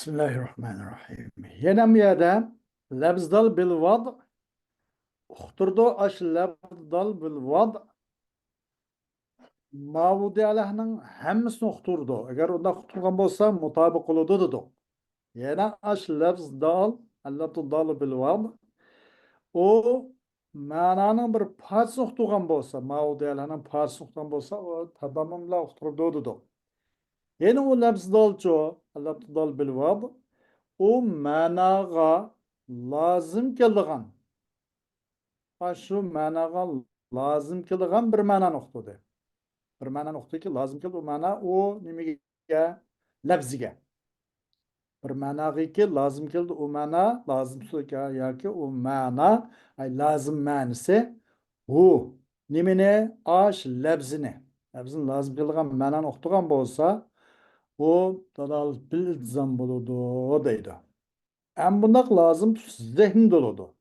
Bismillahirrahmanirrahim. Yana bir yerde lebzdal bil vad uxturdu aş lebzdal bil vad Mavudi aleyhinin hemmisini uxturdu. Eğer onda uxturgan bolsa mutabık oludu dedik. Yana aş lebzdal lebzdal bil vad o mananın bir parçası uxturgan bolsa Mavudi aleyhinin parçası uxturgan bolsa o tamamla uxturdu dedik. Yana o lebzdalço lebzdal bil vad o managa lazım keldigan şu managa lazım keldigan bir mana uqtidi. Bir mana uqtiki lazım keldi o mana o nimege lafziga. Bir managa ki lazım keldi o mana lazım so'ga yoki o mana ay lazım manisi u nimene aş lafzini. Lafzin lazım keldigan mana uqtigan bolsa o tadal bil iltizam boludu deydi. Hem bundak lazım zihni doludu.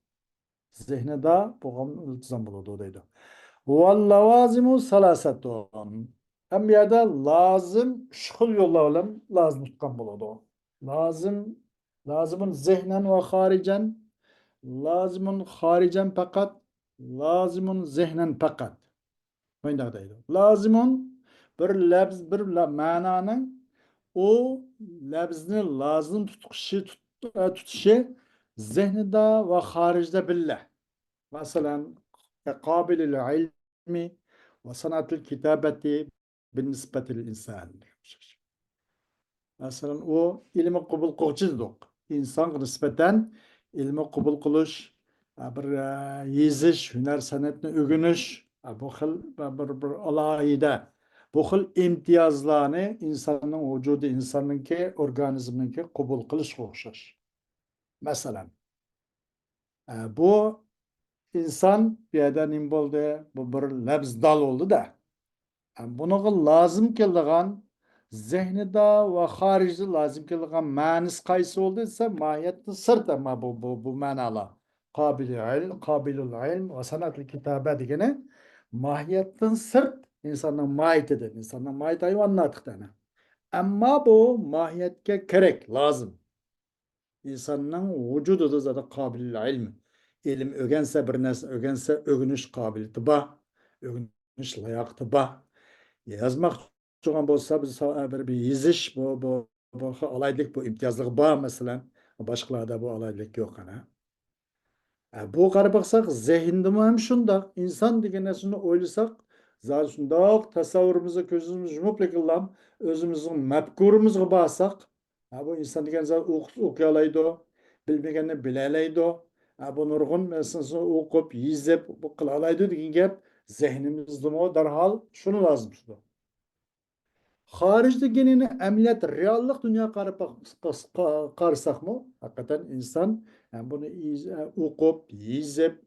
Zihni de bu iltizam buludu deydi. Vallavazimu salasetun. Hem bir yerde lazım şıkıl yollarla lazım tutkan buludu. Lazım, lazımın zihnen ve haricen, lazımın haricen fakat, lazımın zihnen fakat. Böyle deydi. Lazımın bir lebz, bir mananın o lebzni lazım tutuşu zihnida ve haricde billah. Mesela kabilül ilmi ve sanatul kitabeti binisbetil insan. Mesela o ilmi kabul kılçızdık. İnsan nispeten ilmi kabul kılış, bir yiziş, hüner sanatını ögünüş, bu xil bir alayida. Bu xil imtiyazlarını insanın vücudu, insanınki, organizminki kabul kılış hoşur. Mesela bu insan bir yerden im boldu, bu bir lebz dal oldu da. Yani bunu lazım keldigan zihnida ve haricde lazım keldigan manis qaysı oldu ise mahiyetli sırt ama bu manala. Kabilül ilm ve sanatlı kitabe degene mahiyetten sırt insanın mahiyetidir. İnsanın mahiyeti hayvanla atıktana. Ama bu mahiyetke gerek, lazım. İnsanın vücudu da zaten kabilül ilm. İlim ögense bir nesne ögense ögünüş kabiliyeti ba, ögünüş layakıtı ba. Yazmak çoğun bolsa biz bir yiziş bu alaylık bu imtiyazlık ba mesela. Başkalarda bu alaylık yok ana. Bu qarı baxsaq zihinde hem şundaq insan degenesini oylasak zaten şundaq tasavvurumuzu gözümüzü yumup lekilam özümüzün mefkurumuzga bağsak bu insan degen zat okuyalaydı bilmegeni bilelaydı bu nurgun mesela okup yizip bu kılalaydı degen gap zihnimizde o darhal şunu lazım şunu. Haricde genini emniyet, reallık dünya karısak mı? Hakikaten insan yani bunu okup, yiyip,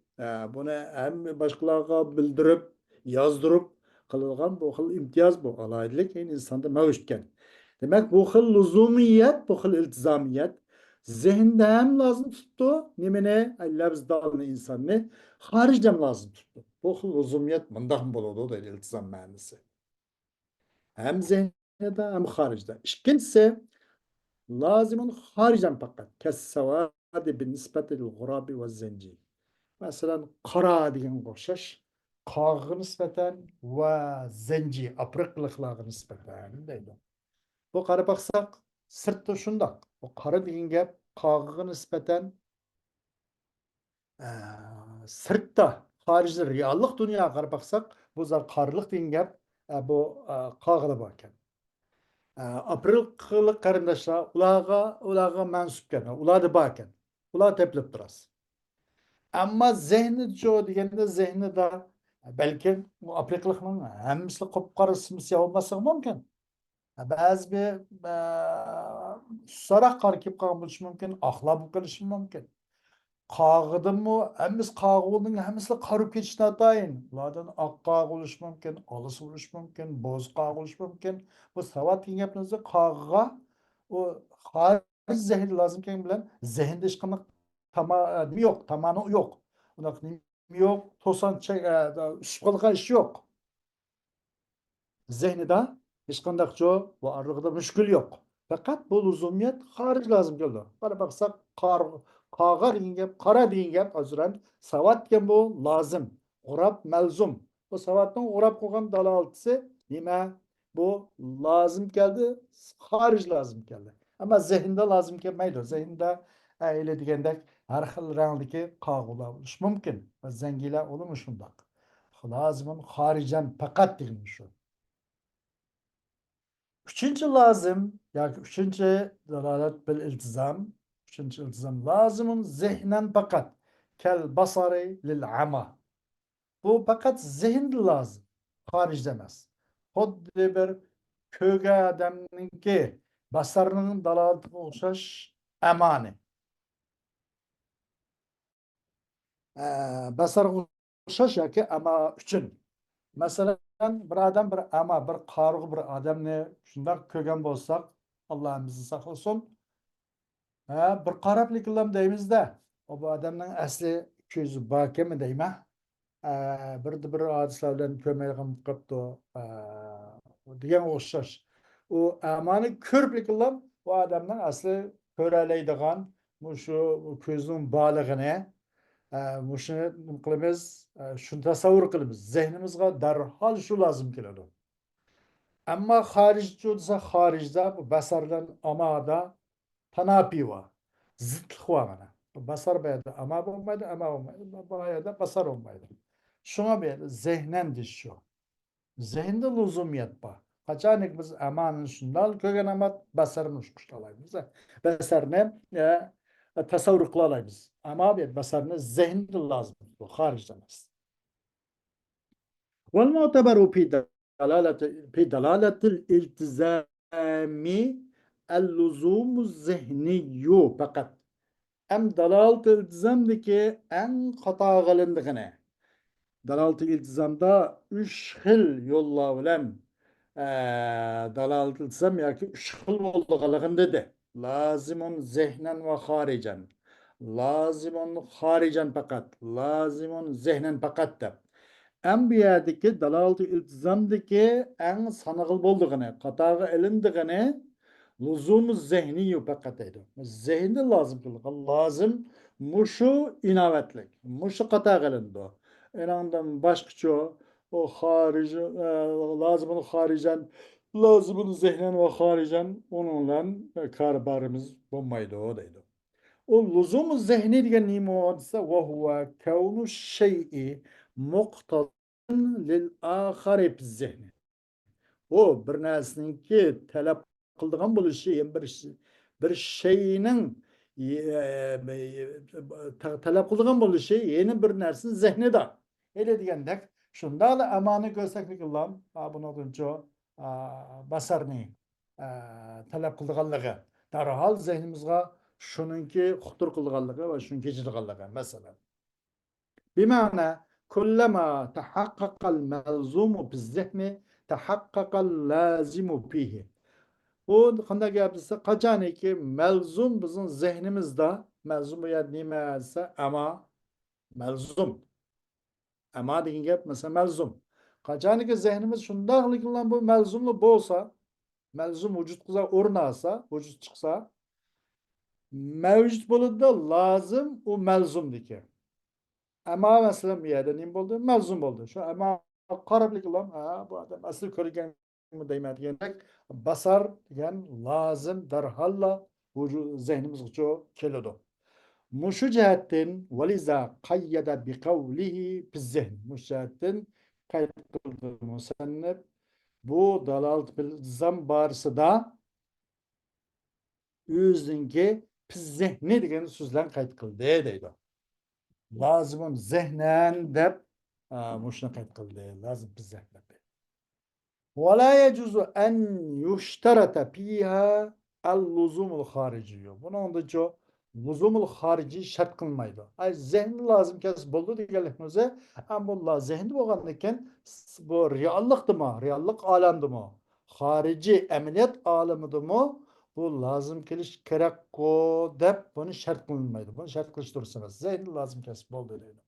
bunu hem başkalarına bildirip, yazdırıp kılılgan bu xil imtiyaz bu alaylık yani insanda mevcutken. Demek bu xil lüzumiyet, bu xil iltizamiyet zihinde hem lazım tuttu, nimene lafz dalını insanı haricden lazım tuttu. Bu xil lüzumiyet mındak buludu da iltizam manisi. Hem zihniyede hem haricde. İkincisi lazimun haricen fakat kessevadi bin nisbetil gurabi ve zenci. Mesela kara degan o'xshash qog'iga nisbatan va zenci aprıqliqlarga nisbatan deydi. Bu qarab baqsaq sirtda shundoq. Bu qora degan gap qog'iga nisbatan sirtda xorijda reallik dunyoga qarab baqsaq bu zot qorilik degan gap bu qog'ida bor ekan. April qilib qarindoshlar ularga mansubkan ularda bor ekan ular teplab turasiz ammo zehni jo deganda zehnida balkim bu apriklikning hammasi qop qora simsiya bo'lmasi mumkin ba'zi bir so'roq qora kelib qolgan bo'lishi mumkin oqlab qolishi mumkin qog'idimi hammasi qog'uning hammasi qarib ketishni atayin ulardan oq qog'i bo'lishi mumkin olis bo'lishi mumkin bo'z qog'i bo'lishi mumkin bu savat degan gapimizni qog'iga u xorij zehni lozim kelgan bilan zehnda hech qanday nima yo'q tamani yo'q unaqa nima yo'q to'soncha usib qolgan ish yo'q zehnida hech qanday bu arlig'ida mushkul yo'q Fakat bu lüzumiyet hariç lazım geldi. Bana baksak kağa deyin gap, kara deyin gap azuran savat gen bu lazım. Urab melzum. Bu savatın urab kogan dalalısı nime? Bu lazım geldi, hariç lazım geldi. Ama zihinde lazım gelmeydi. Zihinde öyle degende her xil rengdeki kağılar oluş mümkün. Zengile olur mu şundak? Lazımın haricen fakat deyin şu. Üçüncü lazım, yani üçüncü dalalet bil iltizam, üçüncü iltizam lazımın zihnen fakat kel basari lil ama. Bu fakat zihin lazım, hariç demez. Hoddi bir köge adamınki basarının dalalet olşaş emani. Basar olşaş ya ki ama üçün. Mesela bir adam bir ama bir qarg'ı bir adamni shundoq ko'rgan bo'lsak, Alloh bizni saqlasin. Bir qarab lekinlam deymizda. O bu adamning asli ko'zi bormi deyman. Bir hadislar bilan ko'rmaydigan qilibdi. Degan o'xshash. U amani ko'rib lekinlam bu odamning asli ko'ralaydigan shu ko'zning borlig'ini shuni nima qilamiz? Shuni tasavvur qilamiz. Zehnimizga darhol shu lozim keladi. Ama xarijchi desa xorijda bu basardan amada tanapi var. Zıtlık var mana. Basar bayada ama olmaydı, ama olmaydı. Bayada basar olmaydı. Şuna bir zehnen şu. Zehinde lüzumiyet var. Kaçanik biz amanın şundan kögen amat basarını uçkuşlalayız. Basarını tasavvur kılalayız. Ama bir basarını zehinde lazım. Bu haricden. والمعتبر في دلالة الالتزام اللزوم الذهني فقط. Em dalalet iltizamdaki en hata kılındığını. Dalalet iltizamda üç xil yolla bilen dalalet iltizam yoki üç xil bo'lganligini dedi. Lazimun zehnen ve haricen. Lazimun haricen fakat. Lazimun zehnen fakat deb. En bir yerdeki dalalet-i iltizamdaki en sanıgıl bolduğunu, katağı elindiğini lüzum-u zehni fakat eydi. Zehni lazım kıldık. Lazım muşu inavetlik. Muşu katağı elindi o. Enandan başkaça o harici, lazımını haricen, lazımını zehnen ve haricen onunla karbarımız bulmaydı o deydi. O lüzum-u zehni diye neymi hadise ve huve kevnu şey'i muqtadın lil ahari zihni. O bir narsaniki talep kıldığın buluşu bir şeyinin talep kıldığın buluşu yeni bir narsanın zihni de. Öyle diyendek şunda da amanı göstermek Allah'ım bunu önce basarını talep kıldığınlığı derhal zihnimizde şununki hutur kıldığınlığı ve şununki ciddiğinlığı mesela. بمعنى كلما تحقق الملزوم بالذهن تحقق اللازم فيه. Bu qanday gap desa, qachoniki malzum bizning zehnimizda, malzum bu yer nima desa, malzum. Ama degan gap mesela malzum. Qachoniki zehnimiz shundoqlik bilan bu malzumli bo'lsa, malzum vujud qilsa, o'rnasa, vujud chiqsa, mavjud bo'ladi, lozim u malzumniki. Ama mesela bir yerde neyim oldu? Mezun oldu. Şu ama karablik olan bu adam asıl körgen mi deyim diyerek basar yani lazım derhalla vücut zihnimiz çok kelodu. Muşu cihetten veliza kayyada bi kavlihi fi zihn. Muşu cihetten kayıt kıldı musannif. Bu dalalet bil zam barısı da özünki pis zihni degan so'zlarni qayd qildi deydi. Lazımın zihnen deb muşuna qayd qildi. Lazım biz zehnen. ولا يجوز أن يشترط فيها اللزوم الخارجي. Bunun da çok lüzumul harici şart kılmaydı. Ay zehni lazım kes buldu diyelimizde. Ama bu zehni bo'lgandan bu reallıktı mı? Reallık alemdi mi? Harici emniyet alemiydi mi? Bu lazım keliş gerek ko dep bunu şart kılmaydı. Bunu şart kılış dursanız. Zehni lazım kes buldu dedi.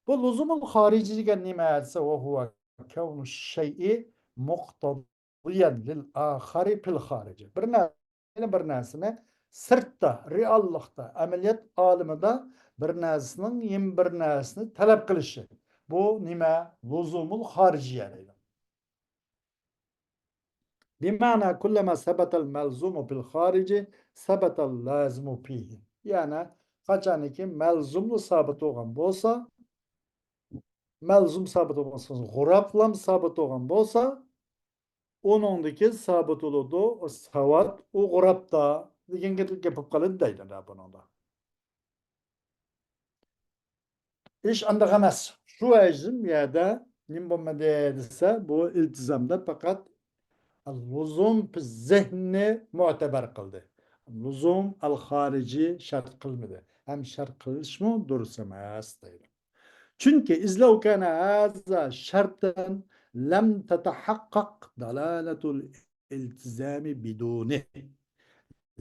Bu lüzumul harici diyen nime etse o huve kevnu şey'i muqtadiyen lil ahari fil harici. Bir Yine bir narsani sirtda, reallıkta, ameliyat alimida bir narsaning yin bir narsani talab qilishi. Bu nima? Luzumul xorijiya deydi. بمعنى كلما ثبت الملزوم بالخارج ثبت اللازم فيه. Yani qachoniki malzumli sabit bo'lgan bo'lsa, malzum sabit bo'lgan, g'urablam sabit bo'lgan bo'lsa, o'ningdiki sabit bo'ladi, savat u g'urabda degan gapib qoladi deydi bunida. Ish andaqa emas. Shu ajrim yerda nim bo'lmadi desa, bu iltizomda faqat luzum zehni mu'tabar qildi. Luzum al xorijiy shart qilmadi. Ham shart qilishmi durust emas deydi. Çünkü izlev kana haza şartan lem tetahakkak dalaletul iltizami biduni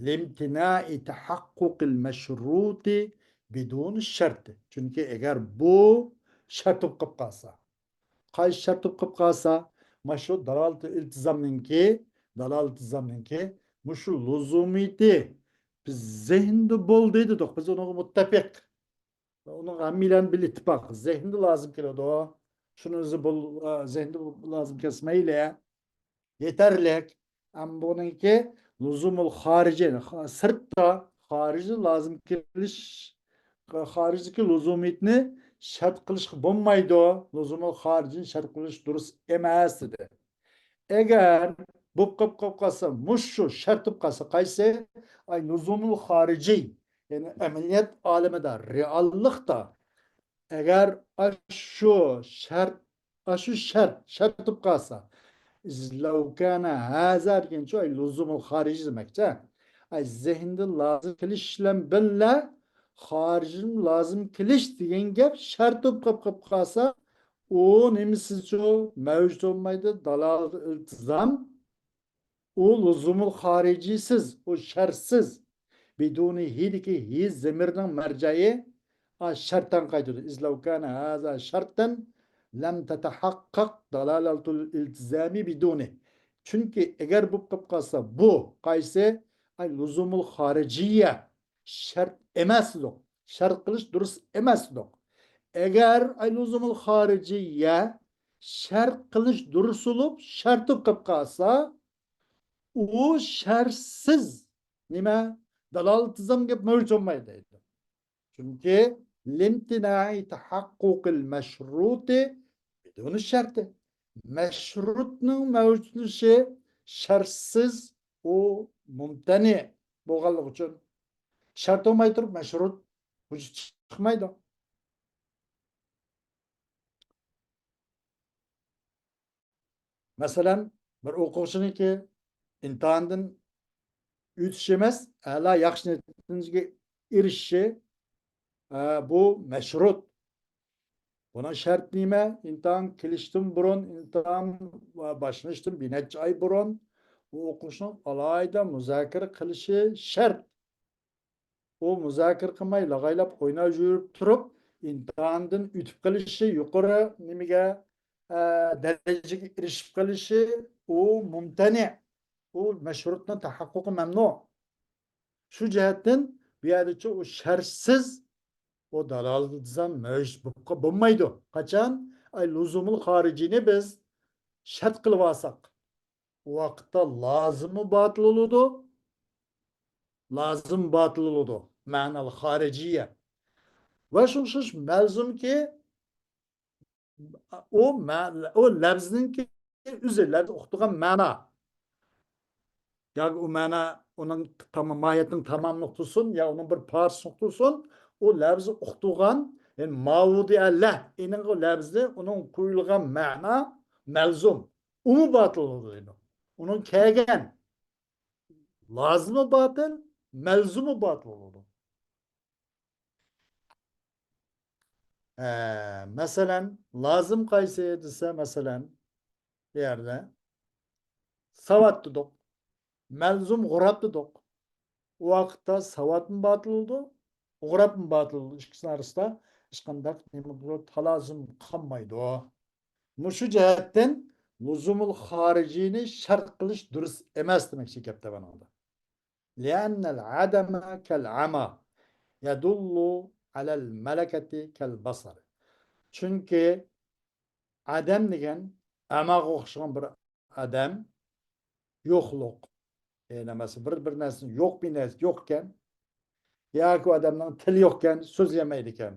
limtinai tahakkukil meşruti bidun şartı. Çünkü eğer bu şart olup kalsa, kay şart olup kalsa, maşru dalalet iltizamninki, muşu luzumiyeti biz zihinde bol dedi dok, biz onu muttefik. Onun amilen bil ittifak. Zihinde lazım keledi o. Şunuzu bul, zihinde lazım kesmeyle yeterlik. Ama bununki luzumul harici. Sırtta harici lazım keliş hariciki luzumiyetini şart kılış bulmaydı o. Luzumul haricini şart kılış durus emas dedi. Eğer bu kalsa muşu şartıp kalsa kayse ay luzumul harici yani ameliyat aleminde reallıkta eğer şartıp kalsa لو كان هذا degan şu ay luzumul harici demekçe. Ay zihinde lazım kilişlem billa haricim lazım kiliş degan gap şartıp kalsa o nemisiz şu mevcut olmaydı dalal iltizam o luzumul haricisiz o şersiz biduni hidiki hiz zemirden merceği şarttan kaydıdır. İzlev kana haza şarttan lem tetehakkak dalalatul iltizami biduni. Çünkü eğer bu kapkasa bu kayse ay luzumul hariciye şart emeslik. Şart kılış durus emeslik. Eğer ay luzumul hariciye şart kılış durus olup şartı kapkasa o şersiz nime dalal tizam gibi mevcut olmaydı. Çünkü limtinai tahakkukil meşruti bidun şartı. Meşrutun mevcutluğu şartsız o mumtani boğalık için. Şart olmayı durup meşrut vücut çıkmaydı. Mesela bir okuşunu ki imtihandan ütüşemez, hala yakşı neticeye erişişi bu meşrut. Buna şart nime? İmtihan kiliştim burun, imtihan başlamıştım bir neçe ay burun. Bu okuşun alayda müzakere kılışı şart. O müzakere kılmayı lagaylap oyna jürüp turup imtihandan ütüp kılışı yukarı nimige dereceye erişip kılışı o mumtani. O meşrutun tahakkuku memnu. Şu cihetten bir yerde o şersiz o dalalıtzan mevcut bulmaydı. Kaçan? Ay luzumul haricini biz şart kılıp alsak. O vakitte lazımı batıl olurdu. Lazım batıl olurdu. Manalı hariciye. Ve şu melzum ki o lafzın ki üzerlerde okuduğun mana. Ya o mana onun mahiyetinin tamamını tutsun ya onun bir parçasını tutsun. O lafzı okuduğun yani mavudi Allah. İnin o lafzı onun kuyulgan mana melzum. O mu batıl oluyor? Onun kegen lazımı batıl, melzumu batıl oluyor. Mesela lazım kayseye dese mesela bir yerde savat dedik. Melzum gurab dedik. O vakitte savat mı batıl oldu? Gurab mı batıl oldu? İkisinin arasında ışkandak talazım kalmaydı o. Muşu cihetten luzumul haricini şart kılış dürüst emez demek şey yaptı bana orada. لأن العدم كالعمى يدل على الملكة كالبصر. Çünkü adam degan amaga o'xshagan bir adam yo'qliq. Namasi bir narsa yo'q bir narsa yo'q ekan, yoki odamning tili yo'q ekan, so'zlamaydi ekan.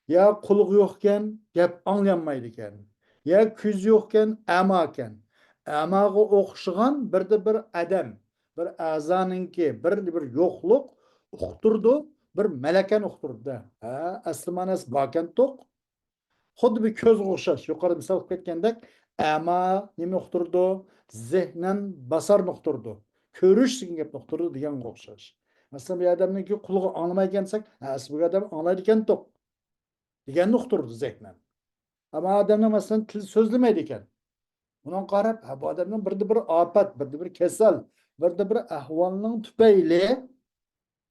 Ya qulog'i yo'q ekan, gap anglanmaydi ekan. Ya ko'zi yo'q ekan, ama ekan. Amaga o'xshagan bir adam, bir a'zoninki bir yo'qliq uqtirdi, bir malakani uqtirdi. Ha, asli manasi bakan to'q. Xuddi bir ko'zga o'xshash. Yuqorida misol qilib ketgandek, ama nima uqtirdi? Zehnan basarni uqtirdi. Ko'rish degan gapni uqtirdi deganga o'xshash. Masalan, bir odamniki qulog'i anglamaydigan desak, asli bu odam anglaydi ekan to'q deganni uqtirdi zehnan. Ama adamın masalan til so'zlamaydi ekan. Buni qarab, ha bu odamning bir ofat, bir kasal, bir ahvolning tufayli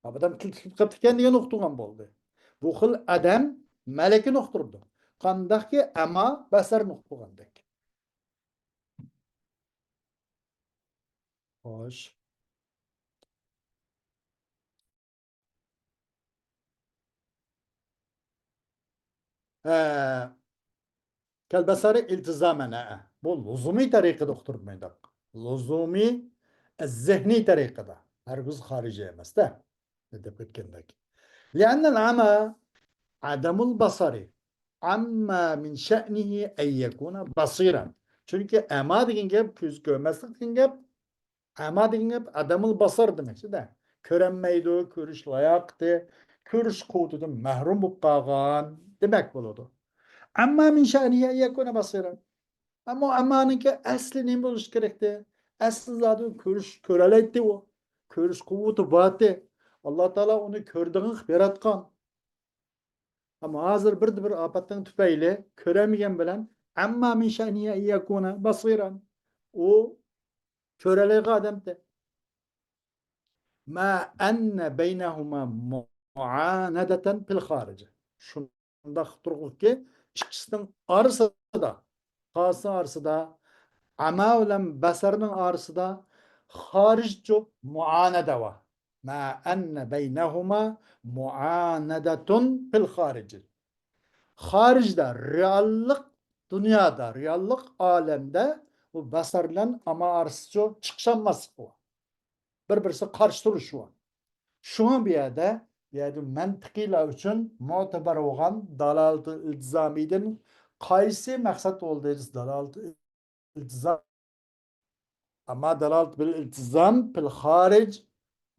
ha bu odam til qilib qolibdi ekan degan uqtirgan bo'ldi. Bu xil odam malakani uqtirdi. Qandaqki ama basarni uqtirgandek. Xo'sh. Ha, كالبصر التزامنا bu lüzumi tariqada uqtirmaydi. Lüzumi الذهني tariqada. Hargiz xorijiy emasda. Deb ketgandek. لأن العمى عدم البصر عما من شأنه أن يكون بصيرا. Çünkü ama degan gap ko'z ko'rmaslik degan gap, ama degan gap adamul basar demek. Ko'ranmaydi, ko'rish layoqdi, ko'rish quvvatidan mahrum bo'lib qolgan demak bo'ladi. Amma min sha'nihi an yakuna basiran. Ama amanınki asli nima bo'lishi kerakdi? Asli zodi ko'rish ko'ralaydi u. Ko'rish quvvati bordi. Alloh taolo uni ko'rdig'ini qilib yaratgan. Ama hazır bir afattan tüfeyle köremigen bilen amma min şaniye yakuna basiran. O köreliği ademde. Ma enne beynehuma muanedeten fil harici. Şunda turgul ki ikisinin arısı da, kası arısı da, ama olan basarının arısı da haricço muanede var. Ma enne beynehuma muanedetun fil harici. Haricde, reallık dünyada, reallık alemde bu basarlan ama arasıcı çıkışanması bu. Birbirisi karşı duruşu var. Şuna bir yerde yani mantıkıyla için muteber olan dalalet-i iltizamiden kaysi maksat olduğu dalalet-i iltizam ama dalalet bil iltizam pil haric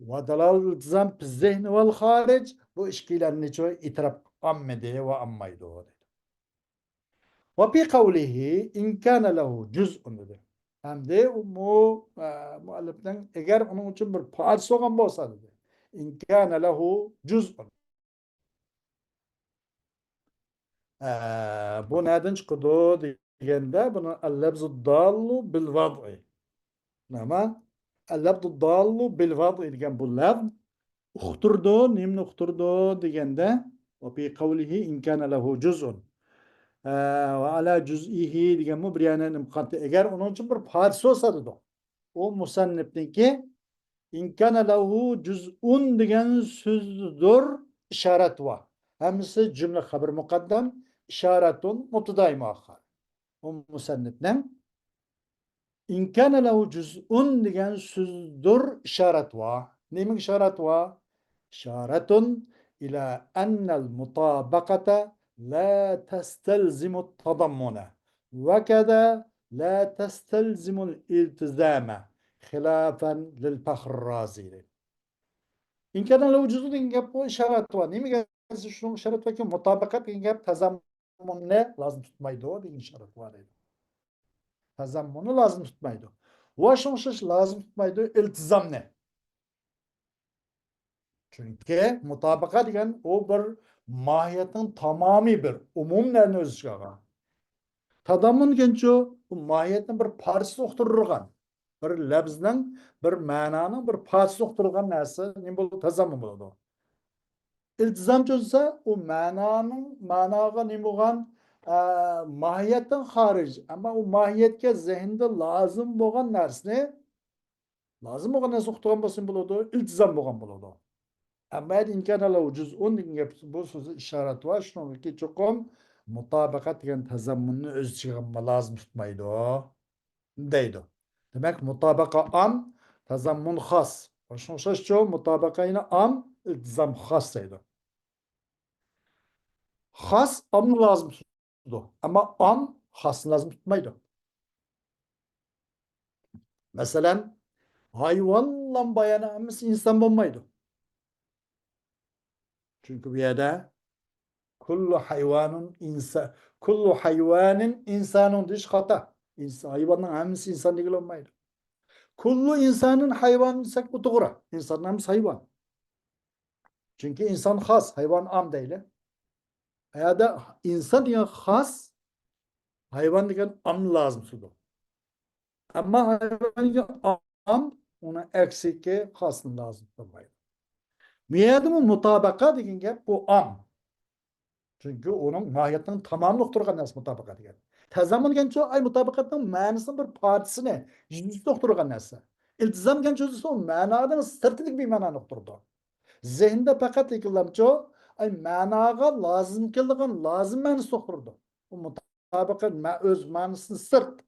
ve dalalet iltizam pil zihni vel haric bu işkilerini çoğu itiraf ammedi ve ammaydı o. وفي قوله إن كان له جزء dedi. Hem de mualliften eğer onun için bir parça olan olsa dedi. İn kâne lehu cüz'un. Bu nereden çıkıyor diyende bunu el-lebzu dallu bil vad'i. Ama el-lebzu dallu bil vad'i diyen bu lafz uqturdu, nimni uqturdu diyende ve fi kavlihi in kâne lehu cüz'un. Ve ala cüz'ihi degan bu bir yana nimqatı. Eğer onun için bir parça olsa dedi. O musannifniki inkana lahu cüz'un degan sözdür işaret var. Hemisi cümle haber mukaddem işaretun mutadai muakhar. O musannifnen inkana lahu cüz'un degan sözdür işaret var. Nemin işaret var? İşaretun ila ennel mutabakata لا تستلزم التضمن وكذا لا تستلزم الالتزام خلافا للفخر الرازي. إن كان لو وجود إنجاب إشارات واني مجاز شنو إشارات وكي مطابقة إنجاب تضمن لازم تتميدو دي إشارات واني تضمن لازم تتميدو واشمشش لازم تتميدو التزام ne? Çünkü mutabaka degan o bir mahiyetin tamamı bir umumlarını öz içine. Tadammun genço bu mahiyetin bir parçası uqtirgan. Bir labzning, bir ma'noning bir parçası uqtirgan narsa nima bo'ladi? Tazammun bo'ladi. İltizam bo'lsa, u ma'noga nima bo'lgan mahiyetdan xorij, ama u mahiyetga zehinde lazım bo'lgan narsani Lazım olan narsa uqtirgan bo'lsa bo'ladi, iltizom bo'lgan bo'ladi. Amma in kana lahu juz'un degan gap bu so'zi ishorat va shuniki cho'qim mutabaqat degan tazammunni o'z ichiga lazım tutmaydi deydi. Demak, mutabaqa am, tazammun xos. Shunga o'xshash mutabaqayni am, iltizom xos deydi. Xos amni lazım tutadi. Amma am xosni lazım tutmaydi. Masalan, hayvonla bayana hammasi inson bo'lmaydi. Chunki bu yerda kullu hayvanun insan, kullu hayvanin insanun deyish xato. Hayvanning hammasi inson degili olmaydi. Kullu insanın hayvan desak bu to'g'ri. İnsanın hammasi hayvan. Chunki inson xos, hayvon am deyli. Hayada inson degan xos, hayvon degan am lazım tudu. Amma hayvon degan am uni aksiki xosni lazım tutmaydi. Bu yerda mutabaqa degan gap bu am. Çünkü onun mahiyetinin tamamını uqtirgan narsa mutabaqa degan. Tazammun degan ay mutabaqatning ma'nosini bir partisini, yüzde uqtirgan narsa. İltizam degan so'zi ma'nodan sirtlik bir ma'noni uqtirdi. Zihinde fakat yıkılamço ay ma'noga lazım kelgan lazım ma'nosini uqtirdi. Bu mutabaqat öz ma'nosini sırt.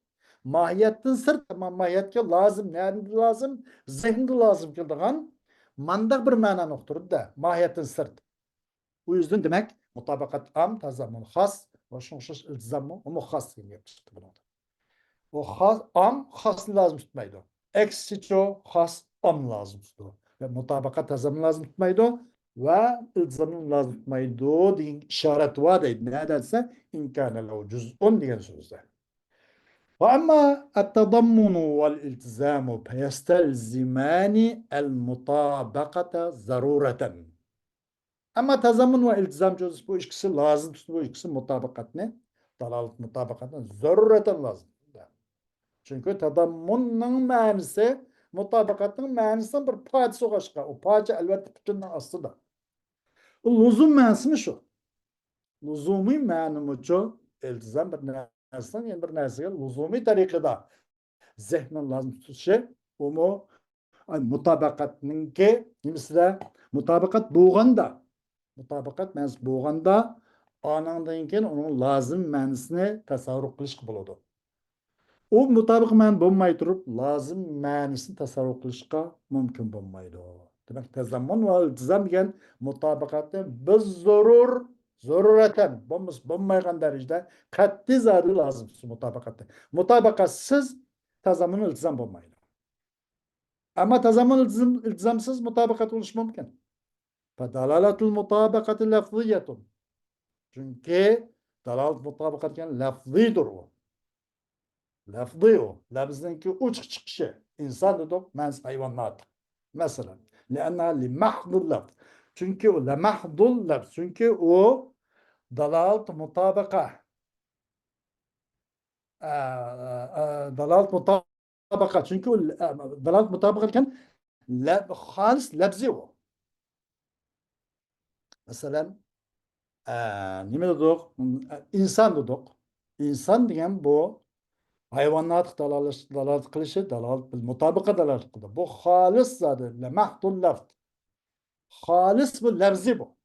Mahiyettin sırt ama mahiyetga lazım, nerede lazım? Zihinde lazım kelgan mandaq bir ma'noni uqtirdi da mahiyettin sırt. Bu yüzden demek mutabakat am, tazammun xas ve şunşuş iltizamı ama xas degan gap chiqdi bularda. O xas am xasni lazım tutmaydi. Eksiço xas am lazım tutadi. Ve mutabakat tazammun lazım tutmaydi ve iltizamın lazım tutmaydi degan işaret var deydi. Ne derse inkâne lehu cüz'un degan so'zda. وأما التضمن والالتزام فيستلزمان المطابقة ضرورة. Ama tazammun ve iltizam cüz'i bu ikisi lazım tuttu. Bu ikisi mutabakat ne? Dalalet mutabakatın zarureten lazım. Çünkü tadammunun manisi mutabakatın manisinin bir parçası başka. O parça elbette bütünün aslıdır. O lüzum manisi mi şu? Lüzumi manimi şu iltizam bir nesnen yani bir nesneye lüzumi tarikada zihnin lazım tutuşu o mu mutabakatının ki mesela mutabakat boğanda mutabakat ma'nosi bo'lganda onandan keyin uning lozim ma'nosini tasavvur qilishga bo'ladi. U mutabiq ma'no bo'lmay turib lozim ma'nosini tasavvur qilishga mumkin bo'lmaydi. Demak, tazammun va iltizom degan mutabaqatni biz zaruratan bo'lmaydigan darajada qat'iy zarur lozim mutabaqatni. Mutabaqatsiz tazammun iltizom bo'lmaydi. Ammo tazammun iltizomsiz mutabaqat bo'lishi mumkin. Fadalalatul mutabakati lafziyetun. Çünkü dalalet mutabakat yani lafzidir o. Lafzi o. Lafzinki uç çıkışı. İnsan dedik, mens hayvanat. Mesela. Lianna li mahdul lafz. Çünkü o la mahdul lafz. Çünkü o dalalet mutabaka. Dalalet mutabaka. Çünkü o dalalet mutabaka iken halis lafzi o. Mesela nima dedik? İnsan dedik. İnsan degan bu hayvonot dalolat qilishi, dalolat bil mutobaqa dalolat qildi. Bu xolis zodi, la mahdul lafz. Xolis bu lafzi bu.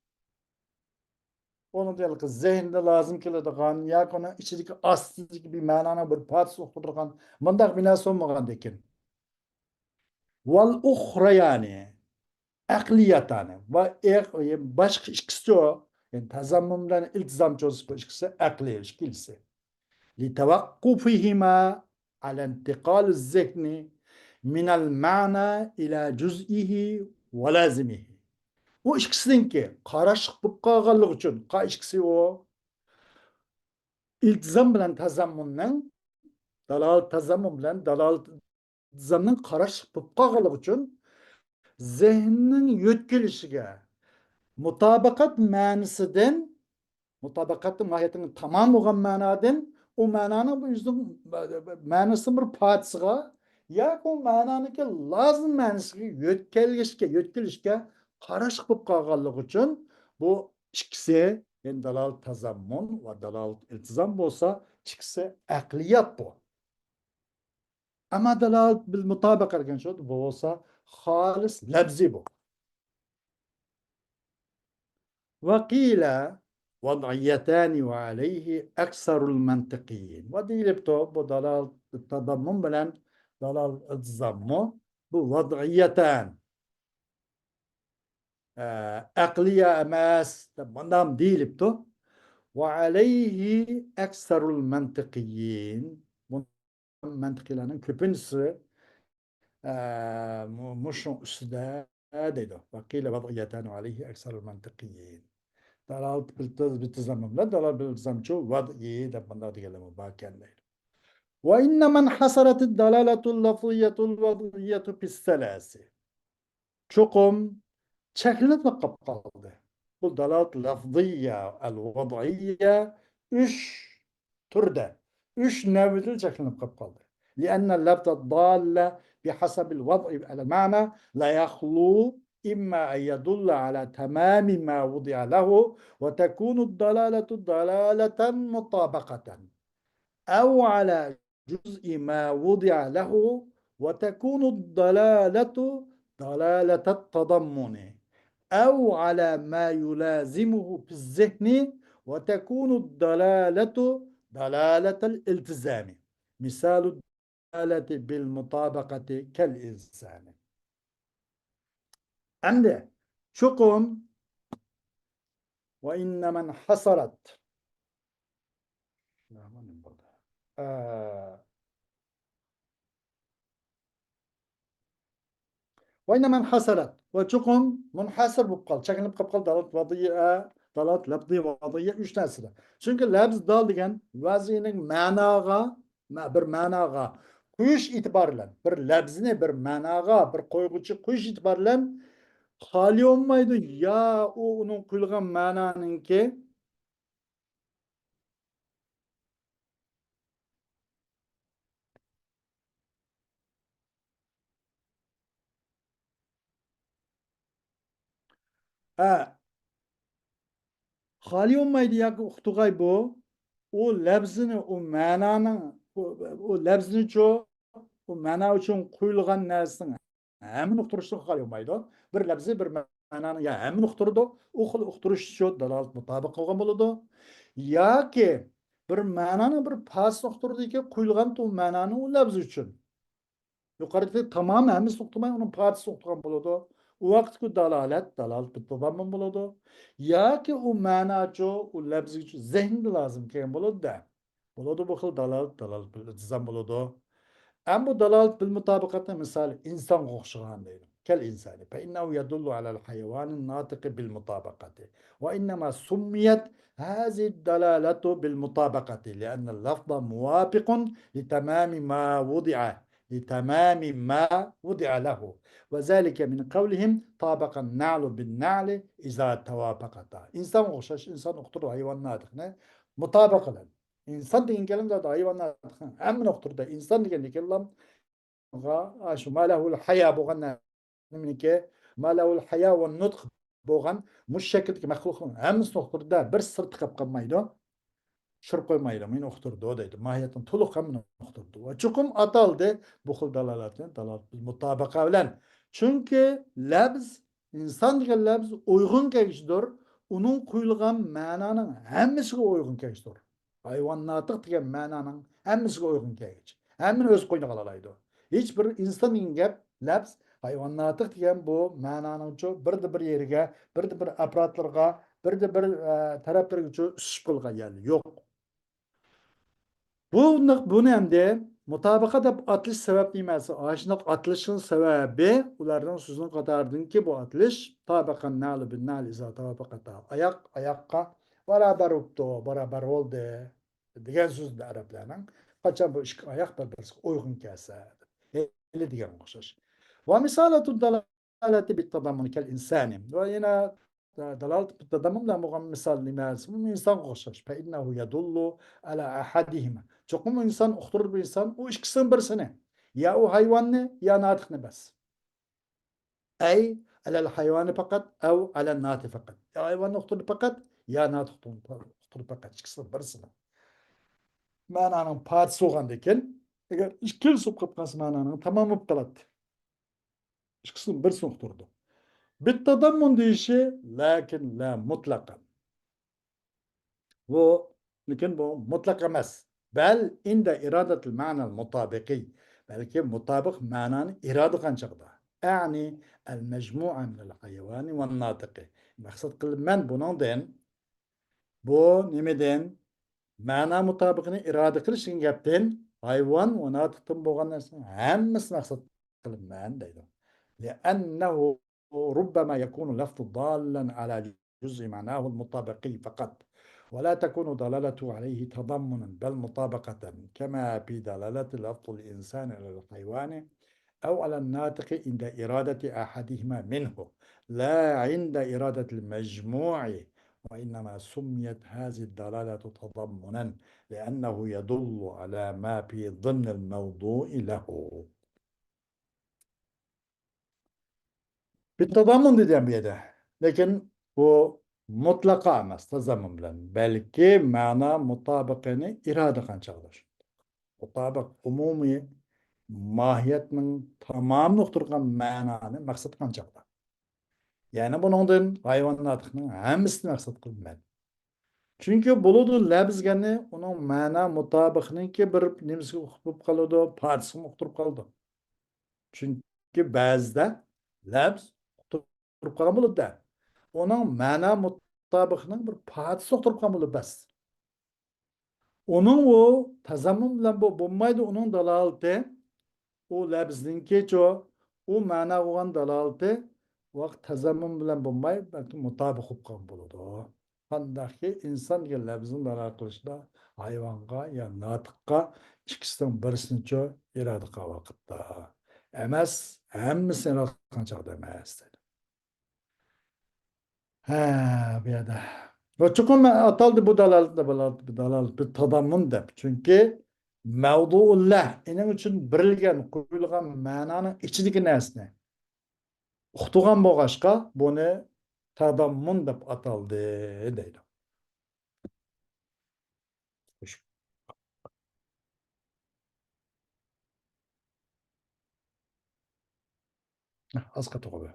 Onu deylik zehinde lazım keladigan yoki uni ichidagi ostidagi bir ma'noni bir parcha uqtirgan bundaq bir narsa bo'lmagan ekan. Val uxra yani aqliyatani va boshqa ikkisi yani tazammun bilan iltizom cho'zib bu ikkisi aqliy ikkalisi. لتوقفهما على انتقال الذهن من المعنى إلى جزئه ولازمه. O ikisininki qarashıq bo'lib qolganligi uchun ikkisi o iltizom bilan tazammunning dalolat tazammun bilan dalolat iltizomning qarashıq bo'lib qolganligi uchun zehnning yetkilishiga mutabaqat ma'nisidan mutabaqatning mahiyatini tamam bo'lgan ma'nodan o ma'noni bu yüzden ma'nosi bir parçasiga yoki o ma'noniki lozim ma'nosiga yetkazishga qarashib bo'lib qolganligi uchun bu ikkisi yani dalolat tazammun va dalolat iltizom bo'lsa ikkisi aqliyat bu. Ama dalalet bil mutabaka degan şu bu olsa halis labzi bu. وقيل وضعيتان وعليه أكثر المنطقيين وديلبتو بضلال التضمن بلن ضلال الضمو بوضعيتان أقلية أماس تبندام ديلبتو وعليه أكثر المنطقيين منطقيين كبنس مش أستاذ وقيل وضعيتان وعليه أكثر المنطقيين دلالة بالتزامن لا دلالة بالتزامن شو وضعي ده بندار تكلموا باكين ليل وإنما انحصرت الدلالة اللفظية الوضعية في الثلاثة شقم çekilinip bakıp kaldı. Bu dalalet lafziyya el-vad'iyye üç türde, üç nevde çekilinip bakıp kaldı. لأن اللفظ الضال بحسب الوضع المعنى لا يخلو إما أن يدل على تمام ما وضع له وتكون الدلالة دلالة مطابقة أو على جزء ما وضع له وتكون الضلالة ضلالة التضمن أو على ما يلازمه في الذهن وتكون الضلالة ضلالة الالتزام مثال الضلالة بالمطابقة كالإنسان عنده شكم وإنما انحصرت وإنما انحصرت وتقوم منحصر بقال شكل بقال dalat vadiye dalat labdi vadiye üç tanesinde. Çünkü labz dal degen vazinin managa bir managa kuyiş itibarlan bir labzini bir managa bir koygucu kuyiş itibarlan hali olmaydı ya o onun kuyulgan mananınki ha hali olmaydı ya uhtugay bu o labzini o mananın o labzini çoğu bu mana uchun qo'yilgan narsaning hammani uqtirishni xohlamaydi. Bir labzi bir ma'noni ya hammani uqtirdi, u xil uqtirish shu dalolat mutobiq qilgan bo'ladi. yoki bir ma'noni bir past uqtirdiki qo'yilgan u ma'noni u labzi uchun. Yuqorida tamom hammasi uqtirmay uni partisi uqtirgan bo'ladi. U vaqtku dalolat bittoban bo'ladi. yoki u ma'nochi u labzi uchun zehnda lozim kelgan bo'ladi-da. Bo'ladi bu xil dalolat iltizom bo'ladi. أما ضلالة بالمطابقة مثال إنسان غشغان دينه كالإنسان فإنه يدل على الحيوان الناطق بالمطابقة وإنما سميت هذه الدلالة بالمطابقة لأن اللفظ موافق لتمام ما وضع له وذلك من قولهم طابق النعل بالنعل إذا توافقتا إنسان غشاش إنسان اقتر حيوان ناطق مطابقة لن. İnsan degan kelimde de hayvanlar hem noktada insan degan kelim şu malahul haya bo'lgan nimniki malahul haya va nutq bo'lgan mush shakldagi maxluqning hammasi noktada bir sir tiqib qolmaydi tushirib qo'ymaydi meni uqtirdi deydi mohiyatini to'liq hammani uqtirdi va chuqum ataldi bu xil dalolatni dalolat mutabaqa bilan chunki labz inson degan labz uyg'un kelishdir uning qo'yilgan ma'noning hammasiga uyg'un kelishdir hayvannatık degan ma'noning hammasiga uyg'un kelgich hammani o'z qo'yniga olalaydi hech bir inson degan gap labz hayvannatık degan bu ma'noning birda bir yeriga birda bir apparatlarga birda bir taraflarga tushib qolgan yo'q buni hamda mutabaqa deb atilish sababli emas shundoq atilishning sababi ularning so'zini qatardinki bu atilish tabaqan nalu bin nal iza tabaqata oyoq oyoqqa barabar bo'libdi barabar bo'ldi degan so'zda arablarning qachon bu ikki oyoq bir biriga uyg'un kelsa degan o'xshash va misolatu dalalati bitadammun kal insani va yana دلالة بالتضامن ده مثال لماذا insan o'xshash فإنه يدل على أحدهما cho'qim inson uqtirib bir inson u ikkisining birisini ya u hayvonni ya notiqni bas ay alal hayvoni faqat av alal noti faqat ya hayvonni uqtirib faqat ya notiqni uqtirib faqat ikkisining birisini ma'noning partisi bo'lgandan keyin Eğer ikki so'qib qolsa ma'noni tamom bo'lib qoladi. Ikkisini bir so'qtirdi. Bittadammun deyishi lakin la mutlaqan. Bu lekin bu mutlaq emas. Bal inda iradatul ma'nal mutabiqiy. Balki mutabiq ma'noni iroda qanchaqda. Yani el mecmu'a minel hayvani ve natiqi. Maqsad qilib men buningdan bu nimadan ma'na mutobiqini iroda qilish degan gapdan hayvon va notiqdan bo'lgan narsa hammasini maqsad qilibman deydi. لأنه ربما يكون لفظ ضالا على جزء معناه المطابقي فقط ولا تكون دلالته عليه تضمنا بل مطابقة كما في دلالة لفظ الإنسان على الحيوان أو على الناطق عند إرادة أحدهما منه لا عند إرادة المجموع وإنما سميت هذه الدلالة تضمنا لأنه يدل على ما في ضمن الموضوع له. بالتضمن dedim bir yerde. Lakin bu mutlaka emas tazammun bilen. Belki mana mutabıkını irade kançalar. Mutabık umumi mahiyetinin tamamını uqturgan mananı maksat kançalar. Yani bunundan hayvanatının hemmisini maksat kılmaydı. Çünkü buludu labzgani onun mana mutabıkınınki bir nimsi uqturup kalıdı, parçasını uqturup kaldı. Çünkü bazıda labz uqturup kalan buludu da. Onun mana mutabıkının bir parçası uqturup kalan buludu bas. Onun o tazammun bilen bu bulmaydı onun dalaleti o labzninki o mana olan dalaleti vaqt tazammun bilen bulmay belki mutabık olup kalan buludu. Handaki insan ki labzin dalal kılışda hayvanga ya natıkka ikisinden birisini irade vakitta. Emes, hemmisini irade kançakda emes dedi. Ha, bir yerde. Ve çukur ataldı bu dalalet bir tadammun dep. Çünkü mevduullah inin için birilgen, kuyulgan mananın içindeki nesne. Uqtugan boğaşka bunu tadammun dep ataldı deydi. Az katı gibi.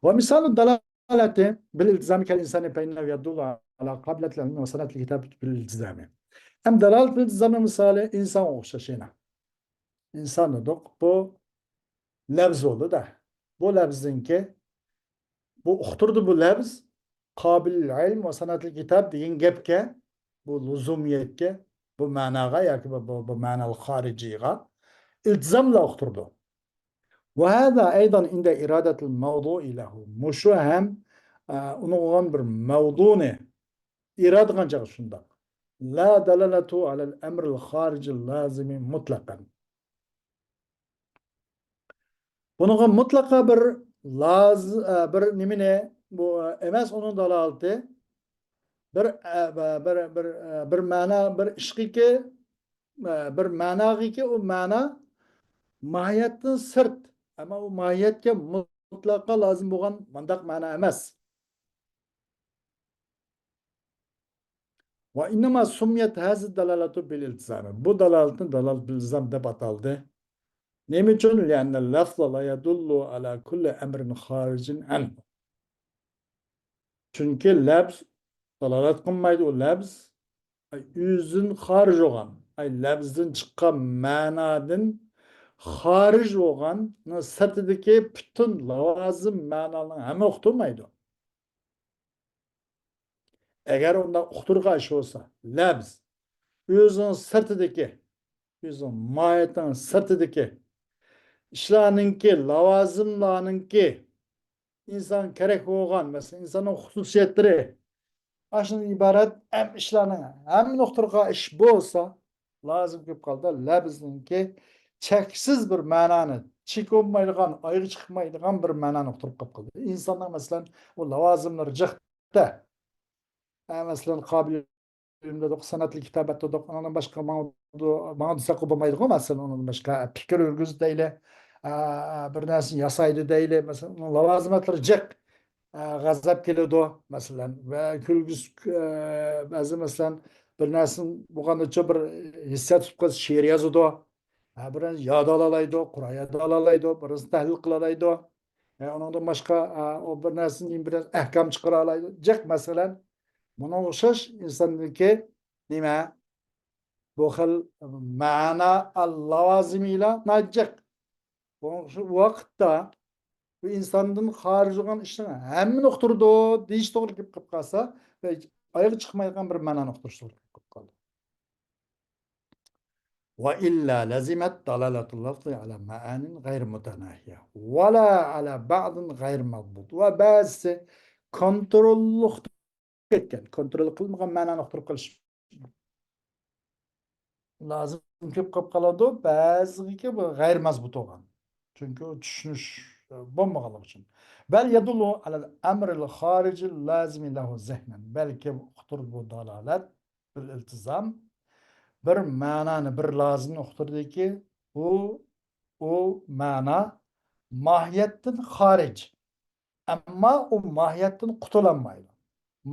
ومثال الدلالة بالالتزام كالإنسان فإنه يدل على قابلة العلم وصنعة الكتاب بالالتزام. Hem dalalet iltizamı misali insan okşaşına. İnsan dedik bu lebz oldu da. Bu lebzinki bu uqturdu bu lebz qabil ilm ve sanatlı kitap deyin gepke bu lüzumiyetke bu managa yoki bu manalı hariciga iltizamla uqturdu. وهذا أيضا عند إرادة الموضوع له مشو هم unutkan bir mevduni irade kancak şunda. La dalalatu alel emril haricil lazimi mutlakan. Bunun mutlaka bir bir nimine bu emes onun dalaleti bir mana bir işki ki bir mana ki o mana mahiyetin sırt ama o mahiyetke mutlaka lazım olan mandak mana emes. Ve innema sumiyet hazi dalalatu bil iltizami. Bu dalaletin dalalet bil iltizam de bataldı. Ne için? Lenne lafla la yadullu ala kulli emrin haricin anhu. Çünkü labz dalalet kılmaydı o labz yüzün haric olan labzden çıkan manadın haric olan sırtındaki bütün lavazım manalarını hem okturmaydı. Eğer onda okturga iş olsa labz yüzün sırtındaki yüzün mahiyetin sırtındaki işlerninki lavazımlarınki insan gerek olan mesela insanın hususiyetleri aşının ibaret hem işlerine hem nokturga iş bu olsa lazım ki kaldı labzninki çeksiz bir mananı çıkılmaydıgan, ayrı çıkmaydıgan bir mananı nokturup kaldı. İnsanlar mesela o lavazımları cıhtı. Mesela kabil dedik, sanatlı kitabat dedik, onun başka bana sakı bulmaydık ama mesela onun başka fikir örgüsü değil, bir nesini yasaydı değil, mesela onun lavazımatları cık. Gazap geliyordu mesela ve külgüs bazı mesela bir nesin bu kadar çok bir hissiyat tutkası şiir yazıyordu. Birini yad alalaydı, Kur'an alalaydı, birini tahlil kılalaydı. Ondan başka o bir narsadan biraz ahkam çıkaralaydı. Cek mesela buna o'xshash insonniki nima bu xil ma'na lavozimiylar najjaq. Shu vaqtda bu insondan xorij bo'lgan ishni hammani uqtirdi deyish to'g'ri kelib qolsa va oyog'i chiqmaydigan bir ma'noni uqtirish to'g'ri kelib qoldi. وإلا لزمت دلالة اللفظ على معان غير متناهية ولا على بعض غير مضبوط وبس كنترول ketken kontrol kılmagan ma'noni uqtirib qilish lozim kelib qolib qoladi ba'ziligi bu g'ayr mazbut bo'lgan chunki u tushunish bo'lmaganligi uchun bal yadullu alal amril xorijil lazimi lahu zehnan balki uqtirib bu dalolat bir iltizam bir ma'noni bir lozimni uqtirdiki u ma'na mohiyatdan xorij ammo u mohiyatdan qutulolmaydi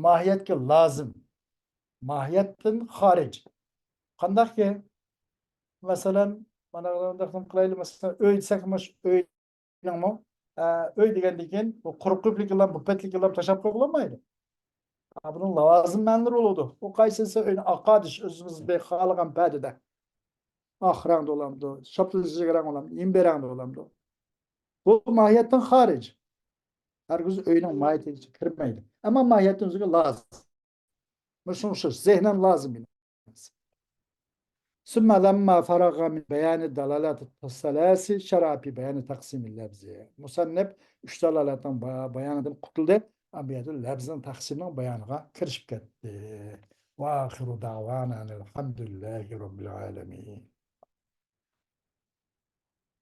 mohiyatga lozim mahiyatdan xorij qandaqki masalan mana bunday qilaylik masalan uy desak uyningmi uy degandan keyin bu quruq ko'pliklar bu petliklar tashlab qo'yib bo'lmaydi buning lavozim ma'nolari bo'ladi u qaysisi uyni oqadish o'zimiz xohlagan padida oq rangda bo'lamdi shoptiljiga rang bo'lamdi imberangda bo'lamdi bu mohiyatdan xorij hargiz uyning mohiyatiga kirmaydi ammo mohiyatdan o'ziga lozim shu zehnan lozim ثم لما فرغ من بيان الدلالات الثلاث شرع في بيان تقسيم اللفظ. Musannif üç dalalatın bayanından kurtuldu. Ama lafzın taksiminin bayanına kirişip gitti. Ve ahiru davana elhamdülillahi rabbil alemin.